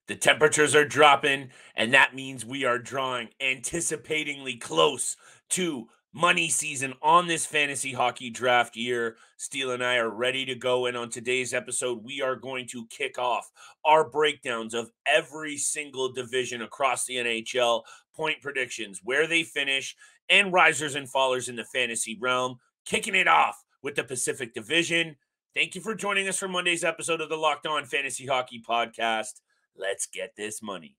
The temperatures are dropping, and that means we are drawing anticipatingly close to money season on this fantasy hockey draft year. Steele and I are ready to go, and on today's episode, we are going to kick off our breakdowns of every single division across the NHL, point predictions, where they finish, and risers and fallers in the fantasy realm. Kicking it off with the Pacific Division. Thank you for joining us for Monday's episode of the Locked On Fantasy Hockey Podcast. Let's get this money.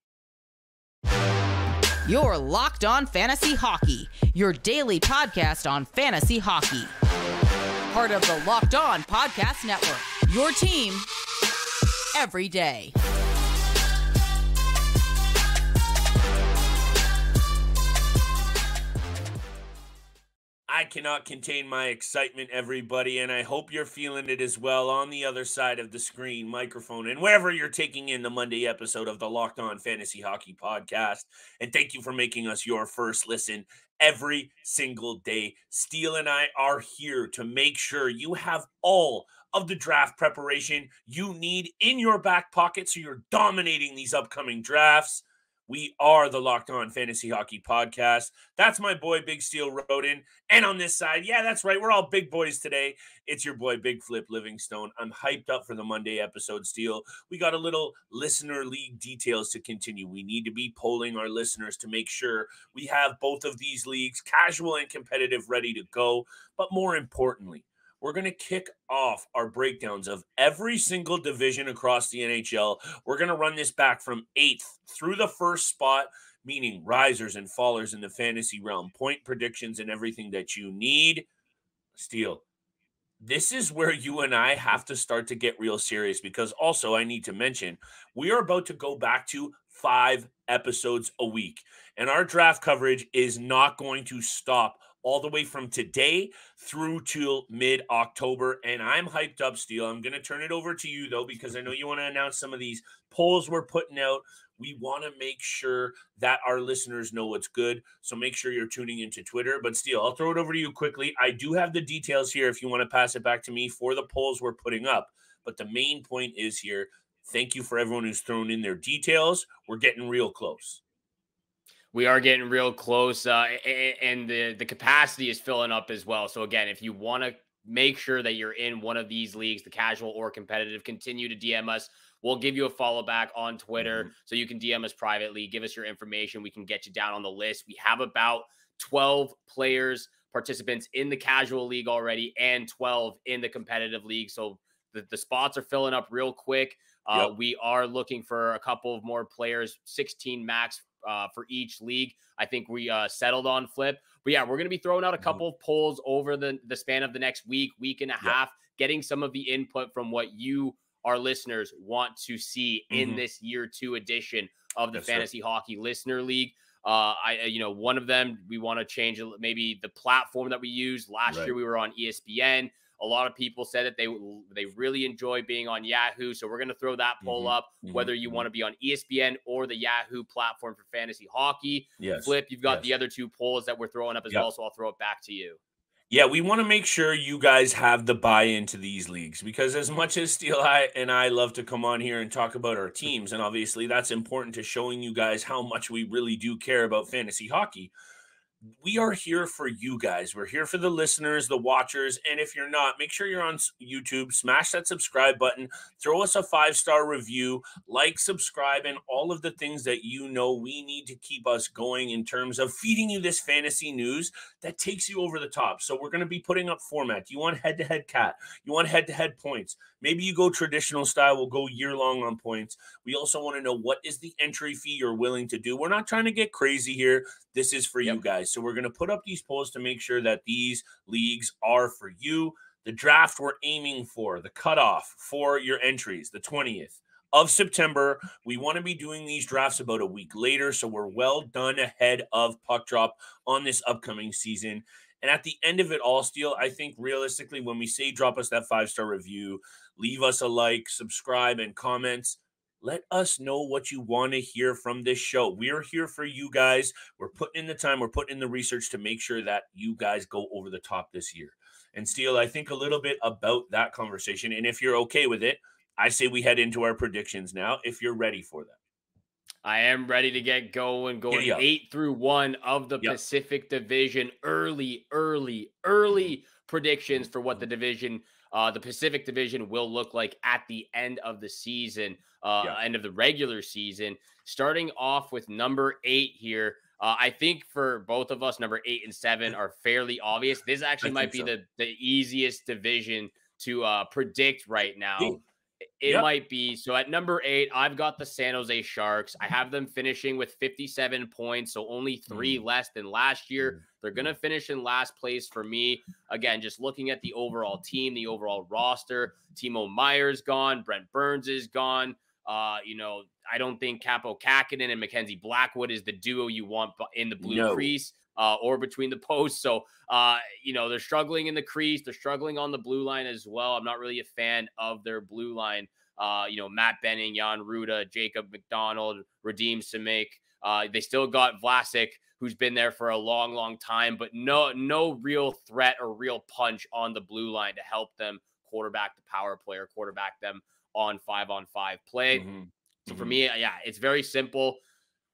You're Locked On Fantasy Hockey, your daily podcast on fantasy hockey. Part of the Locked On Podcast Network, your team every day. I cannot contain my excitement, everybody, and I hope you're feeling it as well on the other side of the screen, microphone, and wherever you're taking in the Monday episode of the Locked On Fantasy Hockey Podcast. And thank you for making us your first listen every single day. Steele and I are here to make sure you have all of the draft preparation you need in your back pocket so you're dominating these upcoming drafts. We are the Locked On Fantasy Hockey Podcast. That's my boy, Big Steele wrote in. And on this side, yeah, that's right. We're all big boys today. It's your boy, Big Flip Livingstone. I'm hyped up for the Monday episode, Steele. We got a little listener league details to continue. We need to be polling our listeners to make sure we have both of these leagues, casual and competitive, ready to go. But more importantly, we're going to kick off our breakdowns of every single division across the NHL. We're going to run this back from 8th through the first spot, meaning risers and fallers in the fantasy realm, point predictions, and everything that you need. Steele, this is where you and I have to start to get real serious because also I need to mention we are about to go back to 5 episodes a week, and our draft coverage is not going to stop all the way from today through till mid-October, and I'm hyped up, Steele. I'm going to turn it over to you, though, because I know you want to announce some of these polls we're putting out. We want to make sure that our listeners know what's good, so make sure you're tuning into Twitter. But, Steele, I'll throw it over to you quickly. I do have the details here if you want to pass it back to me for the polls we're putting up. But the main point is here, thank you for everyone who's thrown in their details. We're getting real close. We are getting real close, and the capacity is filling up as well. So, again, if you want to make sure that you're in one of these leagues, the casual or competitive, continue to DM us. We'll give you a follow back on Twitter, so you can DM us privately. Give us your information. We can get you down on the list. We have about 12 participants in the casual league already and 12 in the competitive league. So the spots are filling up real quick. Yep. We are looking for a couple of more players, 16 max for each league. I think we settled on Flip. But yeah, we're going to be throwing out a couple of polls over the span of the next week and a half, getting some of the input from what you, our listeners, want to see in this year 2 edition of the Fantasy Hockey Listener League. One of them, we want to change maybe the platform that we used. Last year we were on ESPN. A lot of people said that they really enjoy being on Yahoo. So we're going to throw that poll up, whether you want to be on ESPN or the Yahoo platform for fantasy hockey. Yes. Flip, you've got the other 2 polls that we're throwing up as well. So I'll throw it back to you. Yeah, we want to make sure you guys have the buy-in to these leagues because as much as Steele and I love to come on here and talk about our teams, and obviously that's important to showing you guys how much we really do care about fantasy hockey, we are here for you guys. We're here for the listeners, the watchers, and if you're not, make sure you're on YouTube, smash that subscribe button, throw us a 5-star review, like, subscribe, and all of the things that you know we need to keep us going in terms of feeding you this fantasy news that takes you over the top. So we're going to be putting up format. Do you want head-to-head cat? You want head-to-head points? Maybe you go traditional style. We'll go year-long on points. We also want to know what is the entry fee you're willing to do. We're not trying to get crazy here. This is for you guys. So we're going to put up these polls to make sure that these leagues are for you. The draft we're aiming for, the cutoff for your entries, the 20th of September. We want to be doing these drafts about a week later, so we're well done ahead of puck drop on this upcoming season. And at the end of it all, Steele, I think realistically, when we say drop us that 5-star review, leave us a like, subscribe, and comments, let us know what you want to hear from this show. We're here for you guys. We're putting in the time. We're putting in the research to make sure that you guys go over the top this year. And Steele, I think a little bit about that conversation. And if you're okay with it, I say we head into our predictions now, if you're ready for that. I am ready to get going 8-1 of the Pacific Division. Early predictions for what the division, the Pacific Division will look like at the end of the season, end of the regular season. Starting off with number 8 here. I think for both of us, number 8 and 7 are fairly obvious. This actually might be the easiest division to predict right now. It might be. So at number 8, I've got the San Jose Sharks. I have them finishing with 57 points, so only 3 less than last year. They're going to finish in last place for me. Again, just looking at the overall team, the overall roster, Timo Meyer's gone. Brent Burns is gone. I don't think Capo Kakinen and Mackenzie Blackwood is the duo you want in the blue crease or between the posts. So, they're struggling in the crease. They're struggling on the blue line as well. I'm not really a fan of their blue line. Matt Benning, Jan Ruda, Jacob McDonald, Radim Simic. They still got Vlasic, who's been there for a long, long time, but no real threat or real punch on the blue line to help them quarterback the power play or quarterback them on 5-on-5 play. So for me, it's very simple.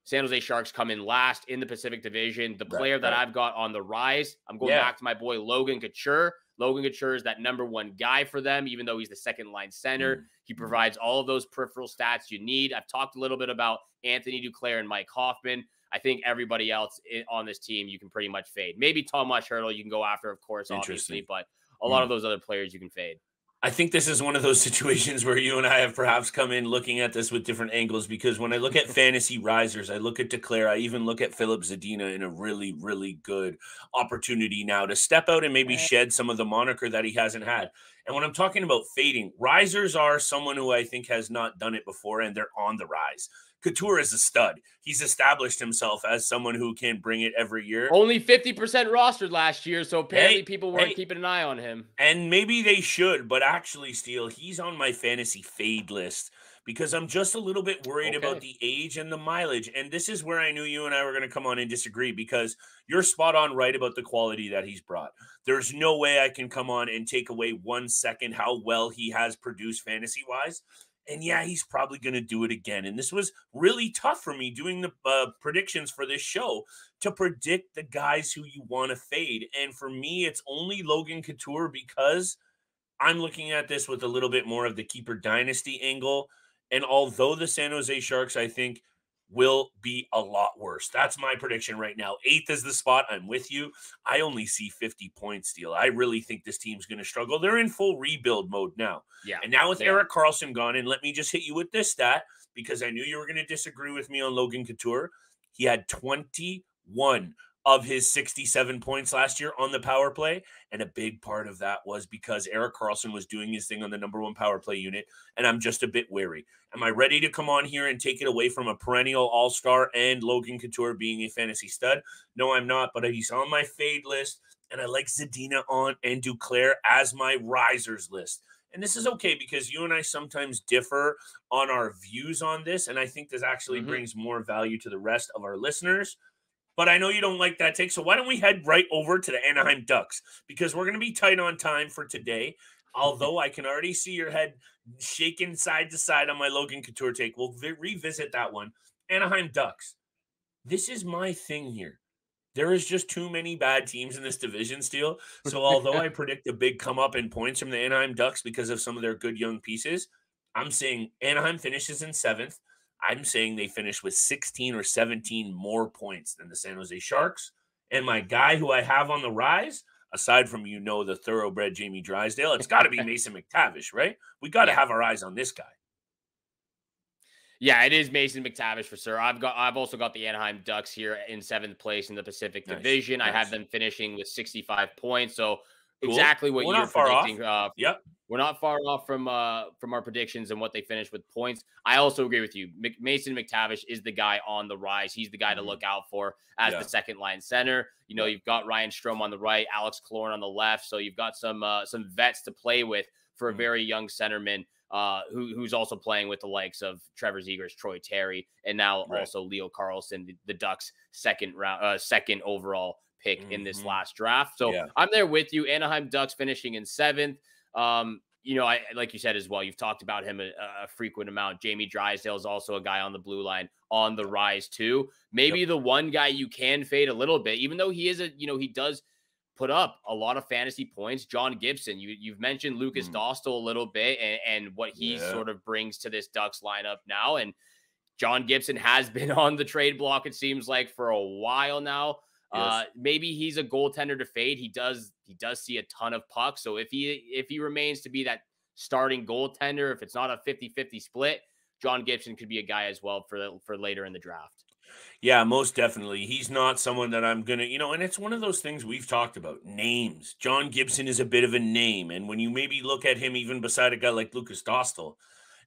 San Jose Sharks come in last in the Pacific Division. The player that I've got on the rise, I'm going back to my boy Logan Couture. Logan Couture is that number 1 guy for them, even though he's the second line center. He provides all of those peripheral stats you need. I've talked a little bit about Anthony Duclair and Mike Hoffman. I think everybody else on this team you can pretty much fade. Maybe Tomas Hertl you can go after, of course, obviously, but a lot of those other players you can fade. I think this is one of those situations where you and I have perhaps come in looking at this with different angles, because when I look at fantasy risers, I look at Duclair, I even look at Philip Zadina in a really, really good opportunity now to step out and maybe shed some of the moniker that he hasn't had. And when I'm talking about fading, risers are someone who I think has not done it before, and they're on the rise. Couture is a stud. He's established himself as someone who can bring it every year. Only 50% rostered last year, so apparently people weren't keeping an eye on him. And maybe they should, but actually, Steele, he's on my fantasy fade list because I'm just a little bit worried about the age and the mileage. And this is where I knew you and I were going to come on and disagree, because you're spot on right about the quality that he's brought. There's no way I can come on and take away 1 second how well he has produced fantasy-wise. And he's probably going to do it again. And this was really tough for me doing the predictions for this show to predict the guys who you want to fade. And for me, it's only Logan Couture, because I'm looking at this with a little bit more of the keeper dynasty angle. And although the San Jose Sharks, I think, will be a lot worse. That's my prediction right now. 8th is the spot. I'm with you. I only see 50 points, Steele. I really think this team's going to struggle. They're in full rebuild mode now. Yeah. And now with Erik Karlsson gone, and let me just hit you with this stat, because I knew you were going to disagree with me on Logan Couture. He had 21 of his 67 points last year on the power play. And a big part of that was because Erik Karlsson was doing his thing on the number 1 power play unit. And I'm just a bit wary. Am I ready to come on here and take it away from a perennial all-star and Logan Couture being a fantasy stud? No, I'm not, but he's on my fade list. And I like Zadina on and Duclair as my risers list. And this is okay, because you and I sometimes differ on our views on this. And I think this actually brings more value to the rest of our listeners. But I know you don't like that take, so why don't we head right over to the Anaheim Ducks? Because we're going to be tight on time for today, although I can already see your head shaking side to side on my Logan Couture take. We'll revisit that one. Anaheim Ducks. This is my thing here. There is just too many bad teams in this division, Steele. So although I predict a big come up in points from the Anaheim Ducks because of some of their good young pieces, I'm saying Anaheim finishes in 7th. I'm saying they finish with 16 or 17 more points than the San Jose Sharks. And my guy who I have on the rise, aside from, the thoroughbred Jamie Drysdale, it's got to be Mason McTavish, right? We got to have our eyes on this guy. Yeah, it is Mason McTavish for sure. I've also got the Anaheim Ducks here in 7th place in the Pacific Division. I have them finishing with 65 points. So exactly what you're predicting. We're not far off from our predictions and what they finished with points. I also agree with you. Mason McTavish is the guy on the rise. He's the guy to look out for as the second line center. You've got Ryan Strome on the right, Alex Killorn on the left. So you've got some vets to play with for a very young centerman who's also playing with the likes of Trevor Zegras, Troy Terry, and now also Leo Carlsson, the Ducks' second overall pick in this last draft. So I'm there with you. Anaheim Ducks finishing in 7th. I like you said as well, you've talked about him a frequent amount. Jamie Drysdale is also a guy on the blue line on the rise too. Maybe the one guy you can fade a little bit, even though he is he does put up a lot of fantasy points. John Gibson, you've mentioned Lucas Dostal a little bit and what he sort of brings to this Ducks lineup now. And John Gibson has been on the trade block, it seems like, for a while now. Yes. Maybe he's a goaltender to fade. He does see a ton of pucks. So if he remains to be that starting goaltender, if it's not a 50-50 split, John Gibson could be a guy as well for later in the draft. Yeah, most definitely. He's not someone that I'm going to, and it's one of those things we've talked about, names. John Gibson is a bit of a name. And when you maybe look at him even beside a guy like Lucas Dostal,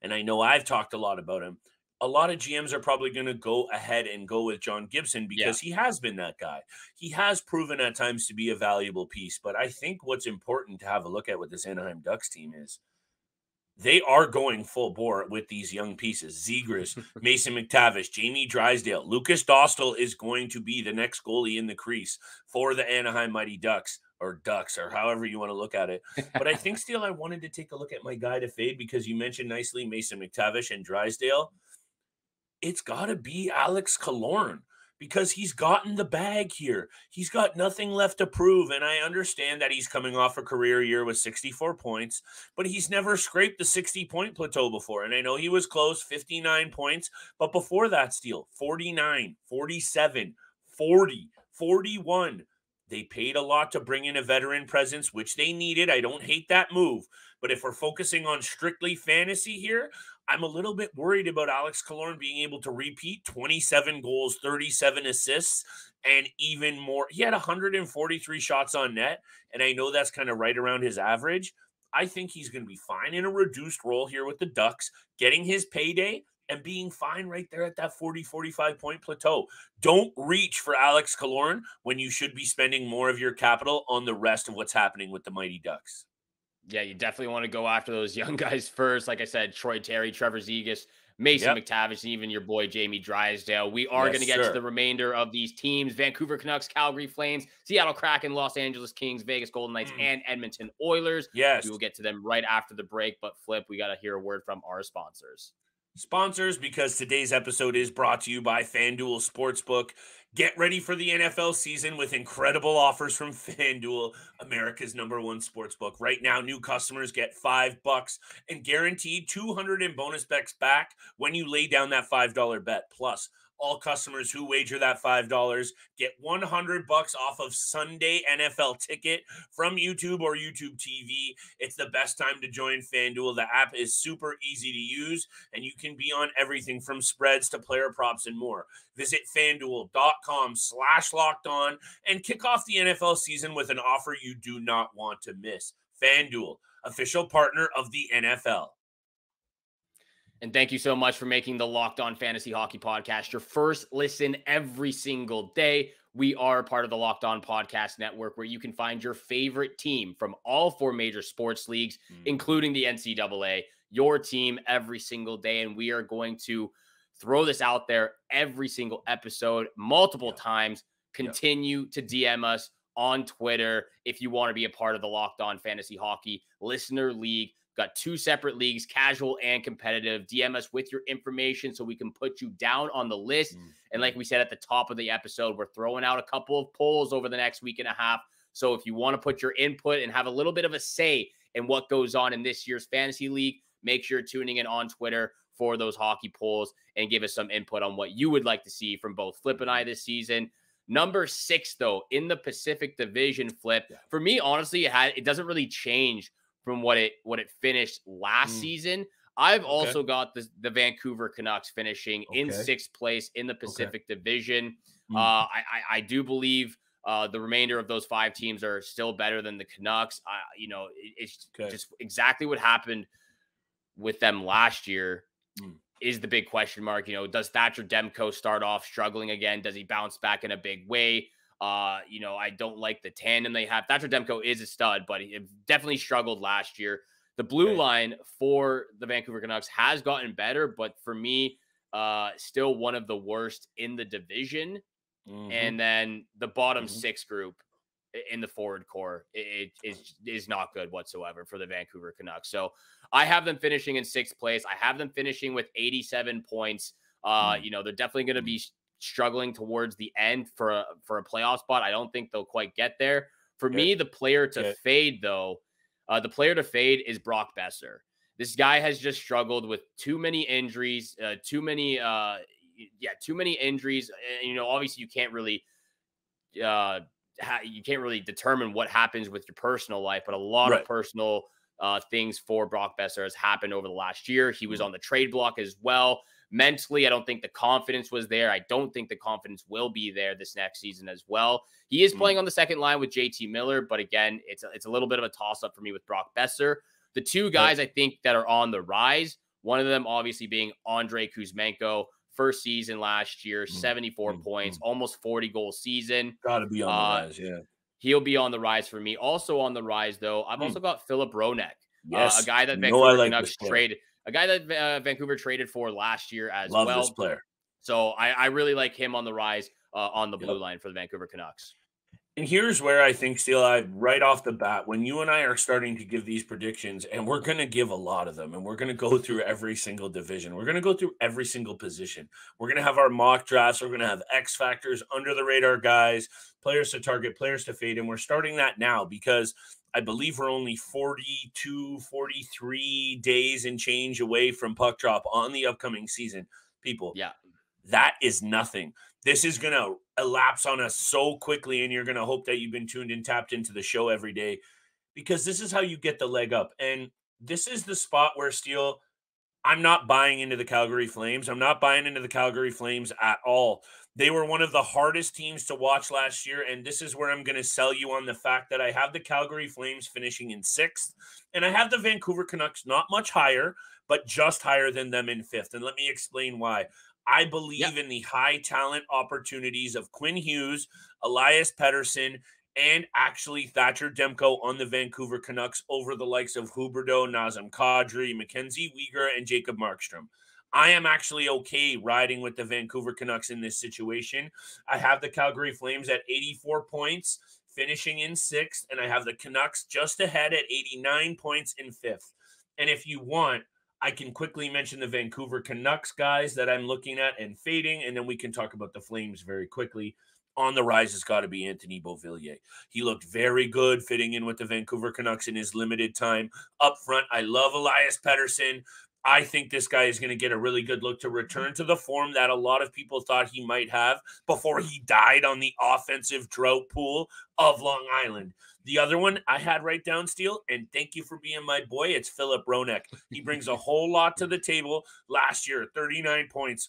and I know I've talked a lot about him, a lot of GMs are probably going to go ahead and go with John Gibson because he has been that guy. He has proven at times to be a valuable piece. But I think what's important to have a look at with this Anaheim Ducks team is they are going full bore with these young pieces. Zegras, Mason McTavish, Jamie Drysdale, Lucas Dostal is going to be the next goalie in the crease for the Anaheim Mighty Ducks, or however you want to look at it. But I think still I wanted to take a look at my guy to fade because you mentioned nicely Mason McTavish and Drysdale. It's got to be Alex Killorn because he's gotten the bag here. He's got nothing left to prove, and I understand that he's coming off a career year with 64 points, but he's never scraped the 60-point plateau before, and I know he was close, 59 points, but before that, Steele, 49, 47, 40, 41. They paid a lot to bring in a veteran presence, which they needed. I don't hate that move, but if we're focusing on strictly fantasy here, I'm a little bit worried about Alex Killorn being able to repeat 27 goals, 37 assists, and even more. He had 143 shots on net, and I know that's kind of right around his average. I think he's going to be fine in a reduced role here with the Ducks, getting his payday and being fine right there at that 40, 45-point plateau. Don't reach for Alex Killorn when you should be spending more of your capital on the rest of what's happening with the Mighty Ducks. Yeah, you definitely want to go after those young guys first. Like I said, Troy Terry, Trevor Zegras, Mason McTavish, and even your boy Jamie Drysdale. We are going to get to the remainder of these teams: Vancouver Canucks, Calgary Flames, Seattle Kraken, Los Angeles Kings, Vegas Golden Knights, and Edmonton Oilers. Yes. We will get to them right after the break. But Flip, we got to hear a word from our sponsors. Sponsors, because today's episode is brought to you by FanDuel Sportsbook. Get ready for the NFL season with incredible offers from FanDuel, America's #1 sportsbook. Right now, new customers get $5 and guaranteed 200 in bonus bets back when you lay down that $5 bet. Plus, all customers who wager that $5 get $100 off of Sunday NFL ticket from YouTube or YouTube TV. It's the best time to join FanDuel. The app is super easy to use, and you can be on everything from spreads to player props and more. Visit FanDuel.com/lockedon and kick off the NFL season with an offer you do not want to miss. FanDuel, official partner of the NFL. And thank you so much for making the Locked On Fantasy Hockey Podcast your first listen every single day. We are part of the Locked On Podcast Network, where you can find your favorite team from all 4 major sports leagues, including the NCAA, your team every single day. And we are going to throw this out there every single episode, multiple times. Continue to DM us on Twitter if you want to be a part of the Locked On Fantasy Hockey Listener League. Got 2 separate leagues, casual and competitive. DM us with your information so we can put you down on the list. And like we said at the top of the episode, we're throwing out a couple of polls over the next week and a half. So if you want to put your input and have a little bit of a say in what goes on in this year's fantasy league, make sure you're tuning in on Twitter for those hockey polls and give us some input on what you would like to see from both Flip and I this season. Number 6, though, in the Pacific Division, Flip. For me, honestly, it doesn't really change from what it finished last season. I've also got the Vancouver Canucks finishing in 6th place in the Pacific Division. I do believe the remainder of those 5 teams are still better than the Canucks. It's just exactly what happened with them last year is the big question mark. Does Thatcher Demko start off struggling again? Does he bounce back in a big way? I don't like the tandem they have. Thatcher Demko is a stud, but he definitely struggled last year. The blue line for the Vancouver Canucks has gotten better, but for me, still one of the worst in the division. And then the bottom 6 group, in the forward core is not good whatsoever for the Vancouver Canucks. So I have them finishing in 6th place. I have them finishing with 87 points. You know, they're definitely going to be struggling towards the end for a playoff spot. I don't think they'll quite get there. For me, the player to fade, though, the player to fade is Brock Besser. This guy has just struggled with too many injuries, too many injuries. And, you know, obviously you can't really determine what happens with your personal life, but a lot of personal things for Brock Besser has happened over the last year. He was on the trade block as well. Mentally, I don't think the confidence was there. I don't think the confidence will be there this next season as well. He is playing on the second line with JT Miller, but again, it's a little bit of a toss-up for me with Brock Besser. The two guys I think that are on the rise, one of them obviously being Andrei Kuzmenko, first season last year, 74 points, almost 40-goal season. Got to be on the rise, yeah. He'll be on the rise for me. Also on the rise, though, I've also got Philip Ronek, yes. A guy that Vancouver Canucks traded. A guy that Vancouver traded for last year as well. Love this player. So I really like him on the rise on the blue line for the Vancouver Canucks. And here's where I think, Steele, right off the bat, when you and I are starting to give these predictions, and we're going to give a lot of them, and we're going to go through every single division. We're going to go through every single position. We're going to have our mock drafts. We're going to have X factors, under the radar guys, players to target, players to fade. And we're starting that now because I believe we're only 42, 43 days and change away from puck drop on the upcoming season. People, that is nothing. This is going to elapse on us so quickly, and you're going to hope that you've been tuned and tapped into the show every day, because this is how you get the leg up. And this is the spot where, Steele, I'm not buying into the Calgary Flames. I'm not buying into the Calgary Flames at all. They were one of the hardest teams to watch last year, and this is where I'm going to sell you on the fact that I have the Calgary Flames finishing in 6th, and I have the Vancouver Canucks not much higher, but just higher than them in 5th. And let me explain why. I believe in the high talent opportunities of Quinn Hughes, Elias Pettersson, and actually Thatcher Demko on the Vancouver Canucks over the likes of Huberdeau, Nazem Kadri, Mackenzie Weegar, and Jacob Markstrom. I am actually okay riding with the Vancouver Canucks in this situation. I have the Calgary Flames at 84 points, finishing in 6th, and I have the Canucks just ahead at 89 points in 5th. And if you want, I can quickly mention the Vancouver Canucks guys that I'm looking at and fading, and then we can talk about the Flames very quickly. On the rise has got to be Anthony Beauvillier. He looked very good fitting in with the Vancouver Canucks in his limited time. Up front, I love Elias Pettersson. I think this guy is going to get a really good look to return to the form that a lot of people thought he might have before he died on the offensive drought pool of Long Island. The other one I had right down, Steele, and thank you for being my boy, it's Philip Ronek. He brings a whole lot to the table. Last year, 39 points,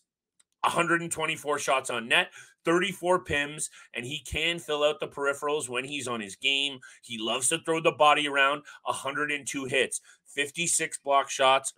124 shots on net, 34 PIMs, and he can fill out the peripherals when he's on his game. He loves to throw the body around, 102 hits, 58 block shots.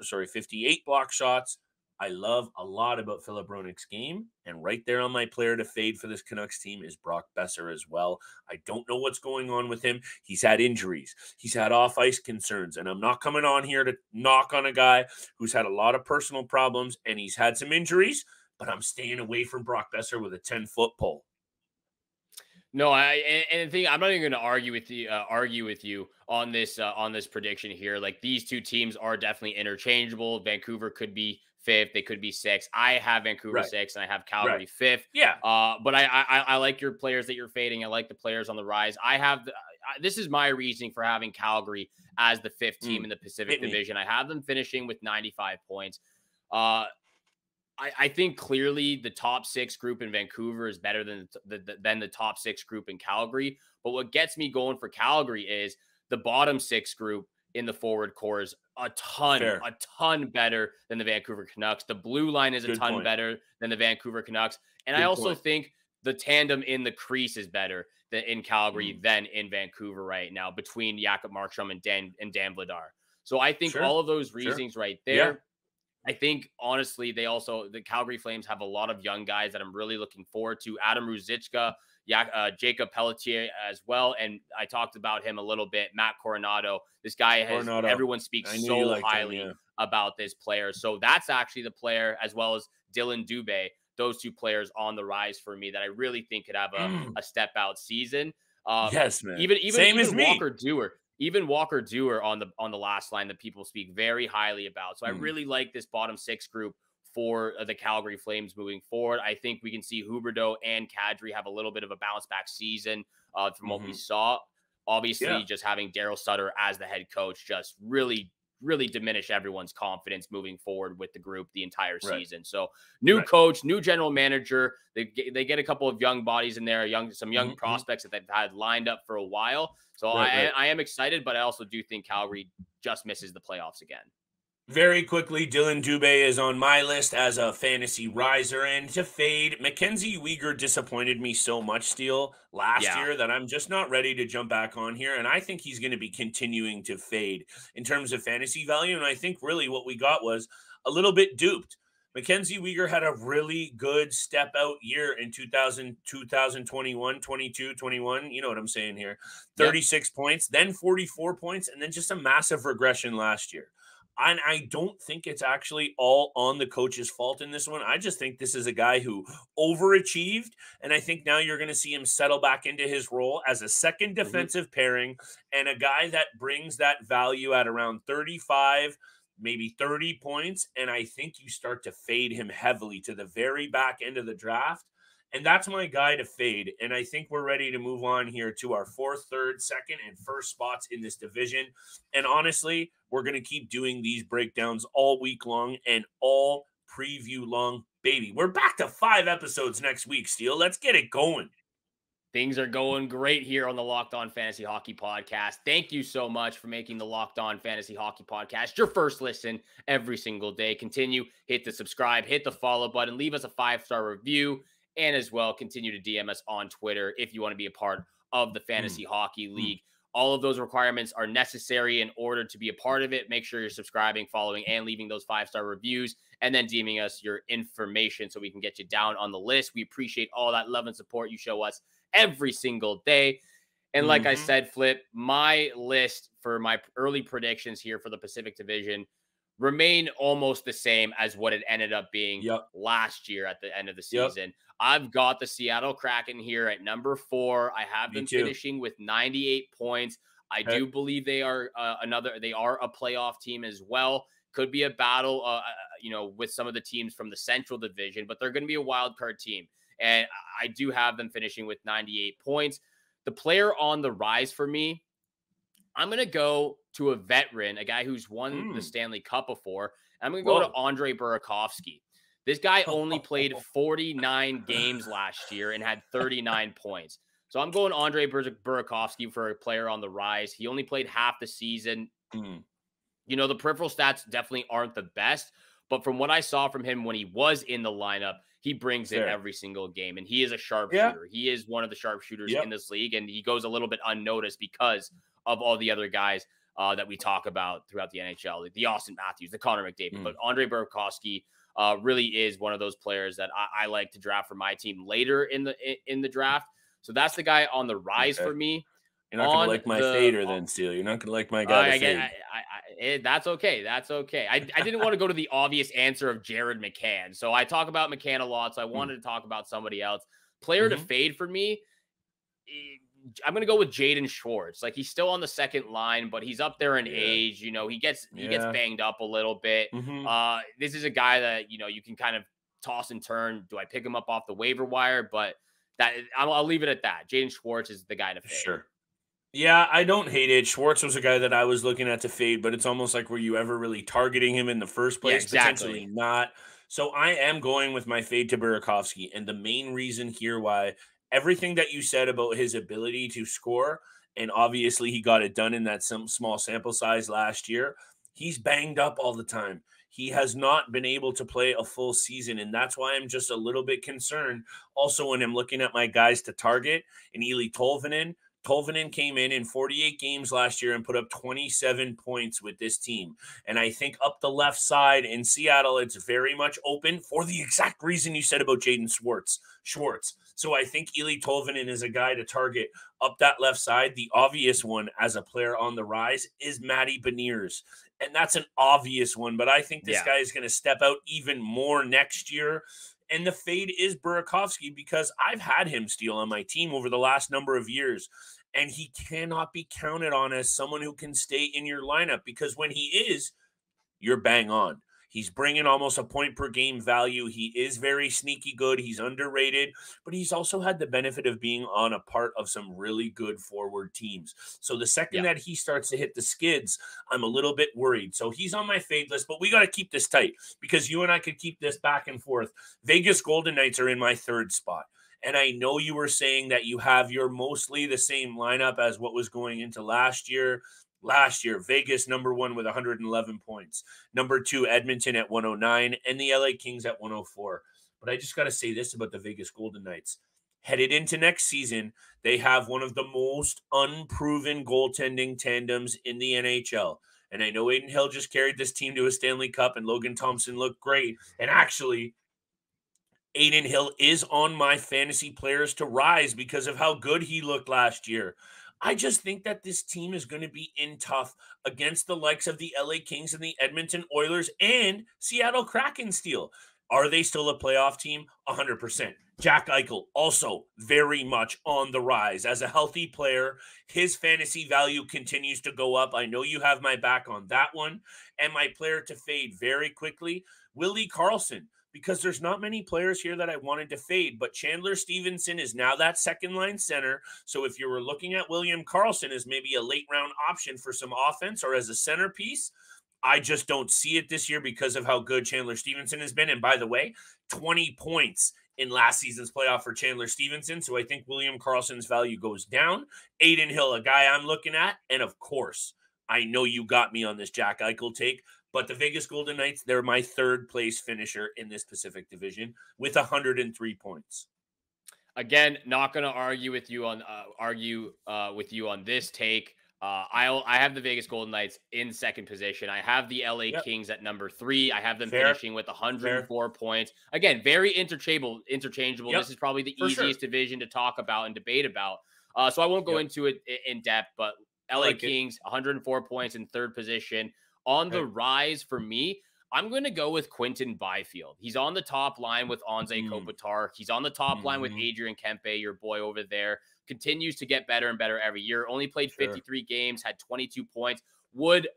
I love a lot about Philip Ronek's game, and right there on my player to fade for this Canucks team is Brock Besser as well. I don't know what's going on with him. He's had injuries. He's had off-ice concerns, and I'm not coming on here to knock on a guy who's had a lot of personal problems, and he's had some injuries, but I'm staying away from Brock Besser with a 10-foot pole. No, and the thing, I'm not even going to argue with you on this prediction here. Like, these two teams are definitely interchangeable. Vancouver could be 5th, they could be 6th. I have Vancouver 6th, and I have Calgary 5th. Yeah. But I like your players that you're fading. I like the players on the rise. This is my reasoning for having Calgary as the 5th team in the Pacific Division. I have them finishing with 95 points. I think clearly the top 6 group in Vancouver is better than the top 6 group in Calgary. But what gets me going for Calgary is the bottom 6 group in the forward core is a ton better than the Vancouver Canucks. The blue line is a ton better than the Vancouver Canucks. And I also think the tandem in the crease is better in Calgary than in Vancouver right now between Jakob Markstrom and Dan Vladar. So I think all of those reasons right there. Yeah. I think, honestly, the Calgary Flames have a lot of young guys that I'm really looking forward to. Adam Ruzicka, Jacob Pelletier as well. And I talked about him a little bit. Matt Coronado. This guy everyone speaks so highly about this player. So that's actually the player, as well as Dylan Dube. Those two players on the rise for me that I really think could have a step out season. Yes, man. Even Same as me. Walker Dewar on the last line that people speak very highly about. So I really like this bottom six group for the Calgary Flames moving forward. I think we can see Huberdeau and Kadri have a little bit of a bounce back season from what we saw. Obviously, just having Daryl Sutter as the head coach just really diminish everyone's confidence moving forward with the group the entire season. So new coach, new general manager, they get a couple of young bodies in there, some young prospects that they've had lined up for a while. So I am excited, but I also do think Calgary just misses the playoffs again. Very quickly, Dylan Dube is on my list as a fantasy riser, and to fade, Mackenzie Weegar disappointed me so much, Steele, last year that I'm just not ready to jump back on here, and I think he's going to be continuing to fade in terms of fantasy value, and I think really what we got was a little bit duped. Mackenzie Weegar had a really good step-out year in 2021, 22, 21. You know what I'm saying here. 36 points, then 44 points, and then just a massive regression last year. And I don't think it's actually all on the coach's fault in this one. I just think this is a guy who overachieved, and I think now you're going to see him settle back into his role as a second defensive pairing and a guy that brings that value at around 35, maybe 30 points, and I think you start to fade him heavily to the very back end of the draft. And that's my guy to fade. And I think we're ready to move on here to our fourth, third, second, and first spots in this division. And honestly, we're going to keep doing these breakdowns all week long and all preview long. Baby, we're back to 5 episodes next week, Steele. Let's get it going. Things are going great here on the Locked On Fantasy Hockey Podcast. Thank you so much for making the Locked On Fantasy Hockey Podcast your first listen every single day. Continue, hit the subscribe, hit the follow button, leave us a 5-star review, and as well, continue to DM us on Twitter if you want to be a part of the Fantasy Hockey League. All of those requirements are necessary in order to be a part of it. Make sure you're subscribing, following, and leaving those 5-star reviews, and then DMing us your information so we can get you down on the list. We appreciate all that love and support you show us every single day. And like I said, Flip, my list for my early predictions here for the Pacific Division remain almost the same as what it ended up being last year at the end of the season. I've got the Seattle Kraken here at number 4. I have them finishing with 98 points. I do believe they are a playoff team as well. Could be a battle, with some of the teams from the Central Division, but they're going to be a wild card team. And I do have them finishing with 98 points. The player on the rise for me, I'm going to go to a veteran, a guy who's won the Stanley Cup before. I'm going to go to Andre Burakovsky. This guy only played 49 games last year and had 39 points. So I'm going Andre Burakovsky for a player on the rise. He only played half the season. The peripheral stats definitely aren't the best, but from what I saw from him when he was in the lineup, he brings it every single game, and he is a sharpshooter. He is one of the sharpshooters in this league, and he goes a little bit unnoticed because of all the other guys that we talk about throughout the NHL, like the Austin Matthews, the Connor McDavid. But Andre Burakovsky really is one of those players that I like to draft for my team later in the draft. So that's the guy on the rise for me. You're not going to like my fader then, Steele. You're not going to like my guy to fade. That's okay. That's okay. I didn't want to go to the obvious answer of Jared McCann. So I talk about McCann a lot, so I wanted to talk about somebody else. Player to fade for me, I'm going to go with Jaden Schwartz. Like, he's still on the second line, but he's up there in age. He gets banged up a little bit. This is a guy that, you can kind of toss and turn. Do I pick him up off the waiver wire? But I'll leave it at that. Jaden Schwartz is the guy to fade. Sure. Yeah, I don't hate it. Schwartz was a guy that I was looking at to fade, but it's almost like, were you ever really targeting him in the first place? Yeah, exactly. Potentially not. So I am going with my fade to Burakovsky. And the main reason here why everything that you said about his ability to score, and obviously he got it done in that some small sample size last year, he's banged up all the time. He has not been able to play a full season, and that's why I'm just a little bit concerned. Also, when I'm looking at my guys to target, and Eeli Tolvanen came in 48 games last year and put up 27 points with this team. And I think up the left side in Seattle, it's very much open for the exact reason you said about Jaden Schwartz. So I think Eeli Tolvanen is a guy to target up that left side. The obvious one as a player on the rise is Matty Beniers. And that's an obvious one, but I think this guy is going to step out even more next year. And the fade is Burakovsky because I've had him steal on my team over the last number of years. And he cannot be counted on as someone who can stay in your lineup because when he is, you're bang on. He's bringing almost a point per game value. He is very sneaky good. He's underrated, but he's also had the benefit of being on a part of some really good forward teams. So the second that he starts to hit the skids, I'm a little bit worried. So he's on my fade list, but we got to keep this tight because you and I could keep this back and forth. Vegas Golden Knights are in my third spot. And I know you were saying that you have your mostly the same lineup as what was going into last year. Last year, Vegas number 1 with 111 points. Number 2, Edmonton at 109, and the LA Kings at 104. But I just got to say this about the Vegas Golden Knights. Headed into next season, they have one of the most unproven goaltending tandems in the NHL. And I know Adin Hill just carried this team to a Stanley Cup, and Logan Thompson looked great. And actually, Adin Hill is on my fantasy players to rise because of how good he looked last year. I just think that this team is going to be in tough against the likes of the LA Kings and the Edmonton Oilers and Seattle Kraken still. Are they still a playoff team? 100%. Jack Eichel also very much on the rise. As a healthy player, his fantasy value continues to go up. I know you have my back on that one. And my player to fade very quickly, Willie Karlsson. Because there's not many players here that I wanted to fade, but Chandler Stevenson is now that second-line center. So if you were looking at William Karlsson as maybe a late-round option for some offense or as a centerpiece, I just don't see it this year because of how good Chandler Stevenson has been. And by the way, 20 points in last season's playoff for Chandler Stevenson. So I think William Karlsson's value goes down. Adin Hill, a guy I'm looking at. And of course, I know you got me on this Jack Eichel take. But the Vegas Golden Knights, they're my third place finisher in this Pacific Division with 103 points. Again, not going to argue with you on this take. I have the Vegas Golden Knights in second position. I have the LA Kings at number 3. I have them finishing with 104 points. Again, very interchangeable. This is probably the easiest division to talk about and debate about. So I won't go into it in depth, but LA Kings, 104 points in third position. On the rise for me, I'm going to go with Quinton Byfield. He's on the top line with Anze Kopitar. He's on the top line with Adrian Kempe, your boy over there. Continues to get better and better every year. Only played 53 games, had 22 points. Would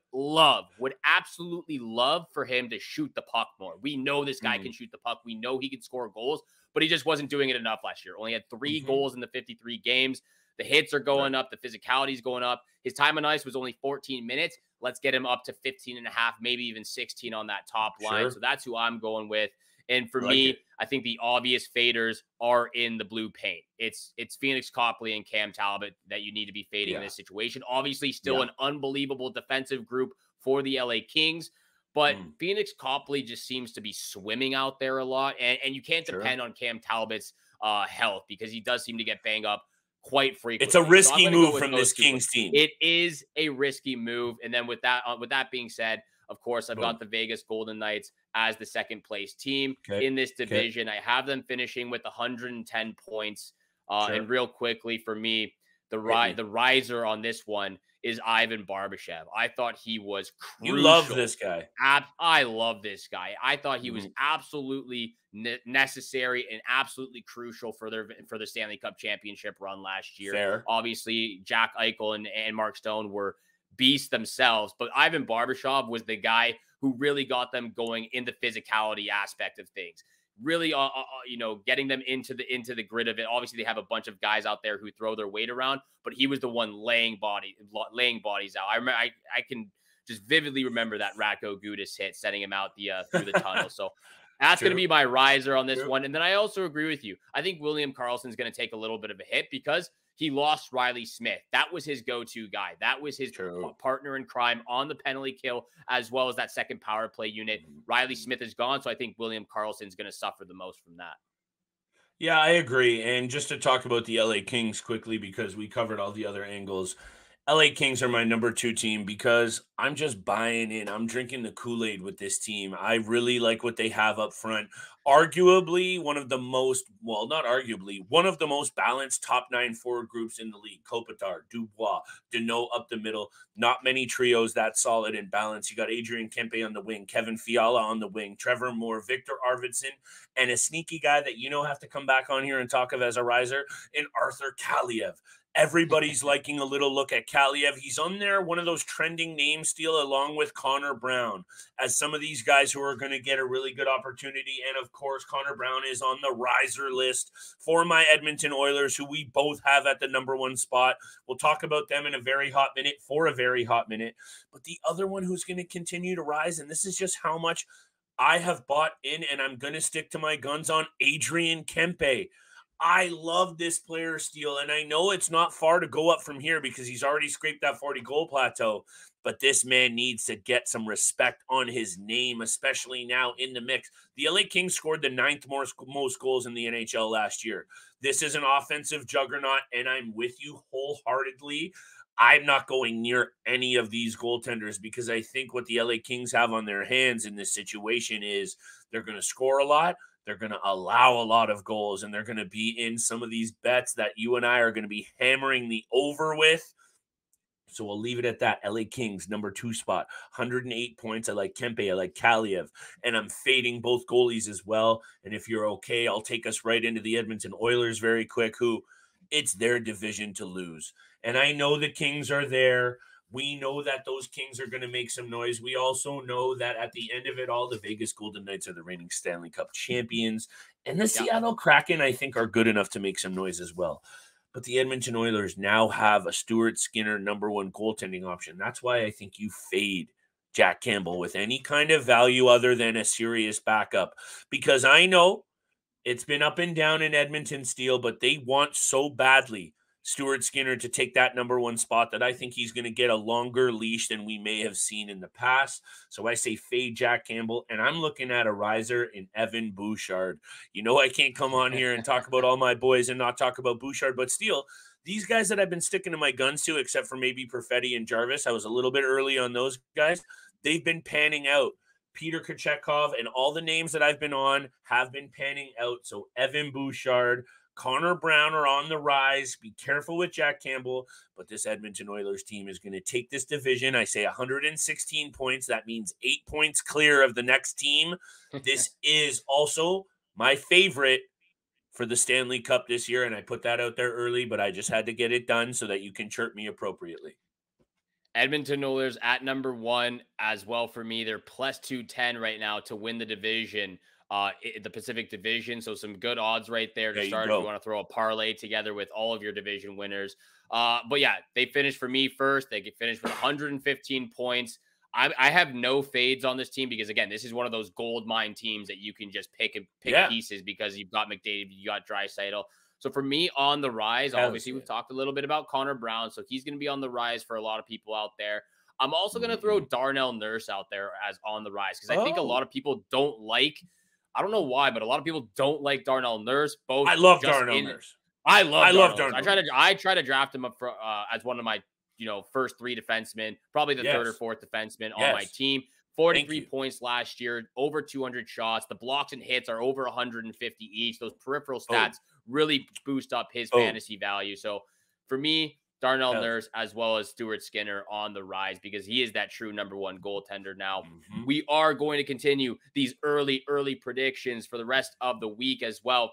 absolutely love for him to shoot the puck more. We know this guy can shoot the puck. We know he can score goals, but he just wasn't doing it enough last year. Only had 3 goals in the 53 games. The hits are going up. The physicality is going up. His time on ice was only 14 minutes. Let's get him up to 15 and a half, maybe even 16 on that top line. So that's who I'm going with. And for me, I think the obvious faders are in the blue paint. It's Phoenix Copley and Cam Talbot that you need to be fading in this situation. Obviously, still an unbelievable defensive group for the LA Kings. But Phoenix Copley just seems to be swimming out there a lot. And you can't depend on Cam Talbot's health because he does seem to get banged up quite frequently. It's a risky move from this Kings team. It is a risky move. And then with that being said, of course, I've got the Vegas Golden Knights as the second place team in this division. I have them finishing with 110 points. And real quickly for me, the riser on this one is Ivan Barbashev. I thought he was crucial. You love this guy. I love this guy. I thought he was absolutely necessary and absolutely crucial for the Stanley Cup championship run last year. Obviously, Jack Eichel and Mark Stone were beasts themselves, but Ivan Barbashev was the guy who really got them going in the physicality aspect of things. Really, getting them into the grid of it. Obviously, they have a bunch of guys out there who throw their weight around, but he was the one laying bodies out. I remember, I can just vividly remember that Ratko Gudas hit, setting him out through the tunnel. So that's going to be my riser on this one. And then I also agree with you. I think William Karlsson is going to take a little bit of a hit because he lost Riley Smith. That was his go-to guy. That was his partner in crime on the penalty kill, as well as that second power play unit. Riley Smith is gone, so I think William Karlsson is going to suffer the most from that. Yeah, I agree. And just to talk about the LA Kings quickly, because we covered all the other angles, LA Kings are my number 2 team because I'm just buying in. I'm drinking the Kool-Aid with this team. I really like what they have up front. Arguably one of the most, well, not arguably, one of the most balanced top 9 forward groups in the league. Kopitar, Dubois, Deneau up the middle. Not many trios that solid and balanced. You got Adrian Kempe on the wing, Kevin Fiala on the wing, Trevor Moore, Victor Arvidsson, and a sneaky guy that have to come back on here and talk of as a riser, in Arthur Kayliev. Everybody's liking a little look at Kayliev. He's on there, one of those trending names, Steele, along with Connor Brown, as some of these guys who are going to get a really good opportunity. And, of course, Connor Brown is on the riser list for my Edmonton Oilers, who we both have at the number 1 spot. We'll talk about them in a very hot minute, But the other one who's going to continue to rise, and this is just how much I have bought in, and I'm going to stick to my guns on, Adrian Kempe. I love this player, Steele, and I know it's not far to go up from here because he's already scraped that 40-goal plateau, but this man needs to get some respect on his name, especially now in the mix. The LA Kings scored the 9th most goals in the NHL last year. This is an offensive juggernaut, and I'm with you wholeheartedly. I'm not going near any of these goaltenders because I think what the LA Kings have on their hands in this situation is they're going to score a lot. They're going to allow a lot of goals, and they're going to be in some of these bets that you and I are going to be hammering the over with. So we'll leave it at that. LA Kings, number 2 spot, 108 points. I like Kempe. I like Kayliev. And I'm fading both goalies as well. And if you're okay, I'll take us right into the Edmonton Oilers very quick, who it's their division to lose. And I know the Kings are there. We know that those Kings are going to make some noise. We also know that at the end of it all, the Vegas Golden Knights are the reigning Stanley Cup champions. And the Seattle Kraken, I think, are good enough to make some noise as well. But the Edmonton Oilers now have a Stuart Skinner number 1 goaltending option. That's why I think you fade Jack Campbell with any kind of value other than a serious backup. Because I know it's been up and down in Edmonton, Steele, but they want so badly Stuart Skinner to take that number 1 spot that I think he's going to get a longer leash than we may have seen in the past. So I say fade Jack Campbell, and I'm looking at a riser in Evan Bouchard. I can't come on here and talk about all my boys and not talk about Bouchard, but Steele, these guys that I've been sticking to my guns to, except for maybe Perfetti and Jarvis, I was a little bit early on those guys. They've been panning out. Peter Kochetkov and all the names that I've been on have been panning out. So Evan Bouchard, Connor Brown are on the rise. Be careful with Jack Campbell, but this Edmonton Oilers team is going to take this division. I say 116 points. That means 8 points clear of the next team. This is also my favorite for the Stanley Cup this year, and I put that out there early, but I just had to get it done so that you can chirp me appropriately. Edmonton Oilers at number 1 as well for me. They're plus 210 right now to win the division. The Pacific Division. So some good odds right there to start if you want to throw a parlay together with all of your division winners. But yeah, they finished for me first. They get finished with 115 points. I have no fades on this team because, again, this is one of those gold mine teams that you can just pick pieces because you've got McDavid, you got Draisaitl. So for me, on the rise, obviously we've talked a little bit about Connor Brown. So he's going to be on the rise for a lot of people out there. I'm also going to throw Darnell Nurse out there as on the rise because I think a lot of people don't like – I don't know why, but a lot of people don't like Darnell Nurse. I love Darnell Nurse. I love Darnell. I try to draft him up for, as one of my first 3 defensemen, probably the 3rd or 4th defenseman on my team. 43 points last year, over 200 shots. The blocks and hits are over 150 each. Those peripheral stats really boost up his fantasy value. So for me, Darnell Nurse as well as Stuart Skinner on the rise because he is that true number 1 goaltender now. We are going to continue these early predictions for the rest of the week as well.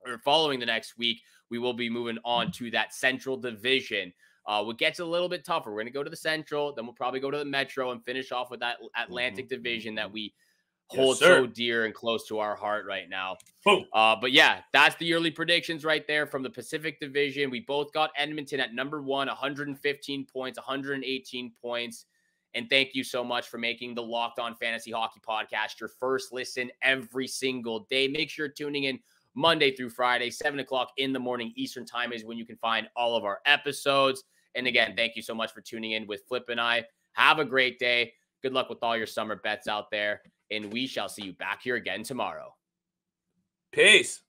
Or following the next week, we will be moving on to that Central Division. What gets a little bit tougher, we're going to go to the Central, then we'll probably go to the Metro and finish off with that Atlantic Division that we hold so dear and close to our heart right now. But yeah, that's the early predictions right there from the Pacific Division. We both got Edmonton at number 1, 115 points, 118 points. And thank you so much for making the Locked On Fantasy Hockey Podcast your first listen every single day. Make sure you're tuning in Monday through Friday, 7 o'clock in the morning Eastern time is when you can find all of our episodes. And again, thank you so much for tuning in with Flip and I. Have a great day. Good luck with all your summer bets out there. And we shall see you back here again tomorrow. Peace.